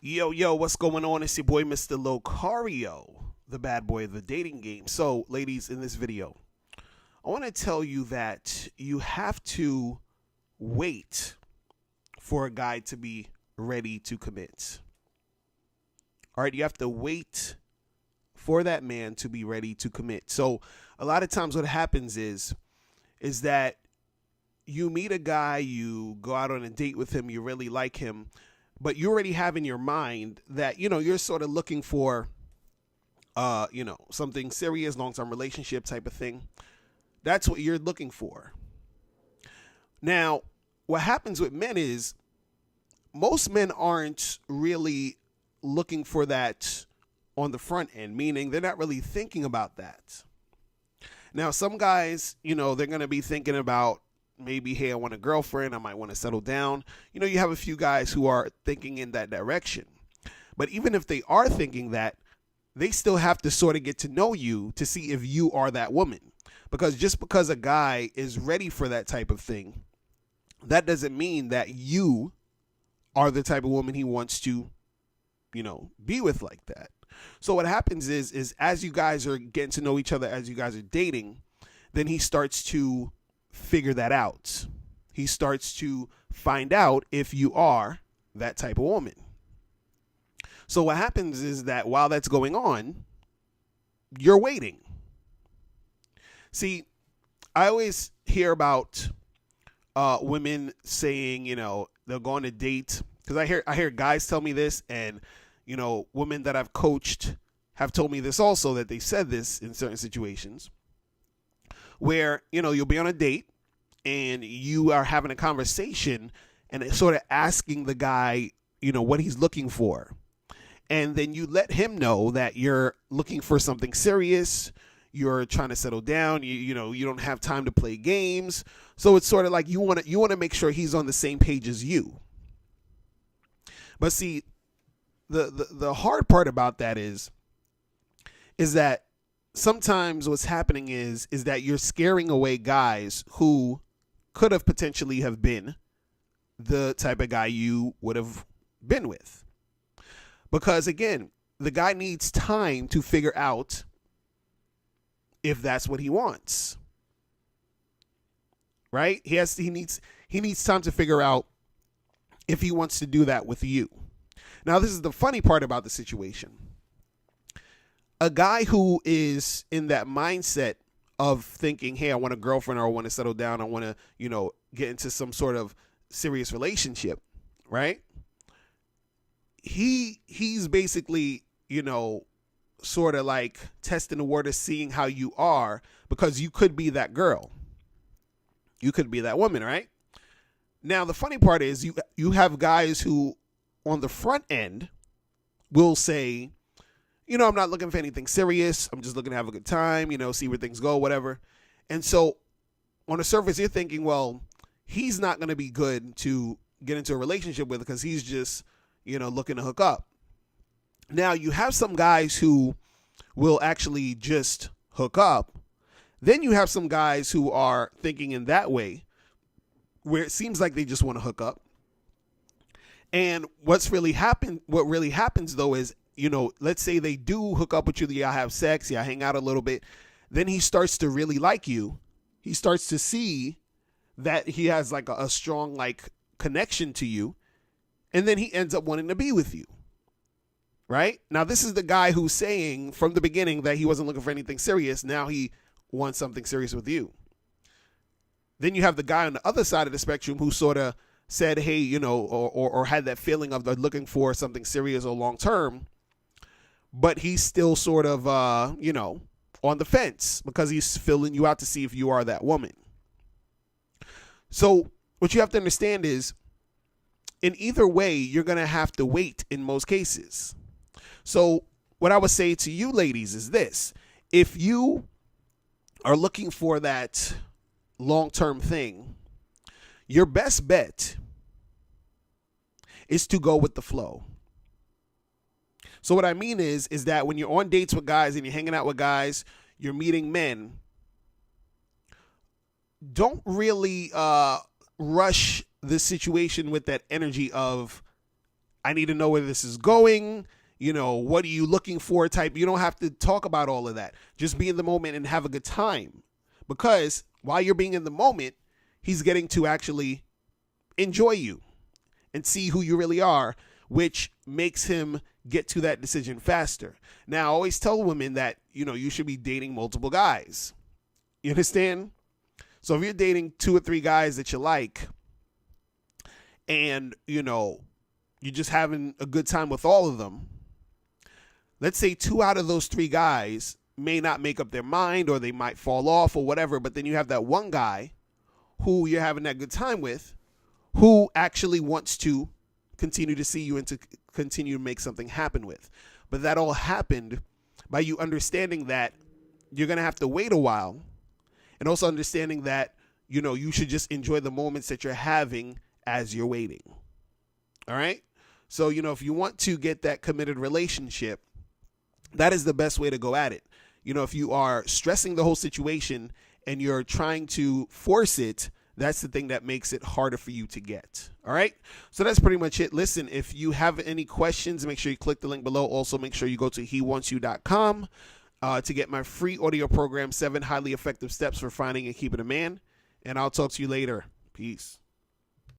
Yo, what's going on? It's your boy, Mr. Locario, the bad boy of the dating game. So, ladies, in this video, I want to tell you that you have to wait for a guy to be ready to commit. All right, you have to wait for that man to be ready to commit. So, a lot of times what happens is that you meet a guy, you go out on a date with him, you really like him, but you already have in your mind that you're sort of looking for something serious, long-term relationship type of thing. That's what you're looking for. Now, what happens with men is most men aren't really looking for that on the front end, meaning they're not really thinking about that. Now, some guys, they're going to be thinking about maybe, hey, I want a girlfriend, I might want to settle down. You have a few guys who are thinking in that direction. But even if they are thinking that, they still have to sort of get to know you to see if you are that woman. Because just because a guy is ready for that type of thing, that doesn't mean that you are the type of woman he wants to, be with like that. So what happens is as you guys are getting to know each other, as you guys are dating, then he starts to figure that out. He starts to find out if you are that type of woman. So what happens is that while that's going on, you're waiting. See, I always hear about women saying, they'll go on a date, because I hear guys tell me this, and women that I've coached have told me this also, that they said this in certain situations where, you'll be on a date and you are having a conversation and it's sort of asking the guy, what he's looking for. And then you let him know that you're looking for something serious. You're trying to settle down. You don't have time to play games. So it's sort of like you want to make sure he's on the same page as you. But see, the hard part about that is that sometimes what's happening is that you're scaring away guys who could have potentially have been the type of guy you would have been with. Because again, the guy needs time to figure out if that's what he wants. Right? He needs time to figure out if he wants to do that with you. Now, this is the funny part about the situation. A guy who is in that mindset of thinking, hey, I want a girlfriend, or I want to settle down, I want to, get into some sort of serious relationship, right? He's basically, sort of like testing the waters, seeing how you are, because you could be that girl. You could be that woman, right? Now, the funny part is you have guys who on the front end will say, I'm not looking for anything serious. I'm just looking to have a good time, see where things go, whatever. And so on the surface, you're thinking, well, he's not going to be good to get into a relationship with because he's just, looking to hook up. Now, you have some guys who will actually just hook up. Then you have some guys who are thinking in that way, where it seems like they just want to hook up. And what really happens though is, let's say they do hook up with you, y'all have sex, y'all hang out a little bit. Then he starts to really like you. He starts to see that he has like a strong connection to you. And then he ends up wanting to be with you. Right? Now, this is the guy who's saying from the beginning that he wasn't looking for anything serious. Now he wants something serious with you. Then you have the guy on the other side of the spectrum who sort of said, hey, or had that feeling of looking for something serious or long term, but he's still sort of, on the fence because he's filling you out to see if you are that woman. So what you have to understand is, in either way, you're going to have to wait in most cases. So what I would say to you ladies is this: if you are looking for that long-term thing, your best bet is to go with the flow. So what I mean is that when you're on dates with guys and you're hanging out with guys, you're meeting men, don't really rush the situation with that energy of, I need to know where this is going. What are you looking for type. You don't have to talk about all of that. Just be in the moment and have a good time. Because while you're being in the moment, he's getting to actually enjoy you and see who you really are, which makes him get to that decision faster. Now, I always tell women that, you should be dating multiple guys. You understand? So if you're dating 2 or 3 guys that you like, and, you're just having a good time with all of them, let's say 2 out of those 3 guys may not make up their mind, or they might fall off or whatever, but then you have that one guy who you're having that good time with, who actually wants to continue to see you and to continue to make something happen with. But that all happened by you understanding that you're going to have to wait a while, and also understanding that, you should just enjoy the moments that you're having as you're waiting. All right? So, if you want to get that committed relationship, that is the best way to go at it. If you are stressing the whole situation and you're trying to force it, that's the thing that makes it harder for you to get. All right. So that's pretty much it. Listen, if you have any questions, make sure you click the link below. Also, make sure you go to hewantsyou.com to get my free audio program, 7 highly effective steps for finding and keeping a man. And I'll talk to you later. Peace.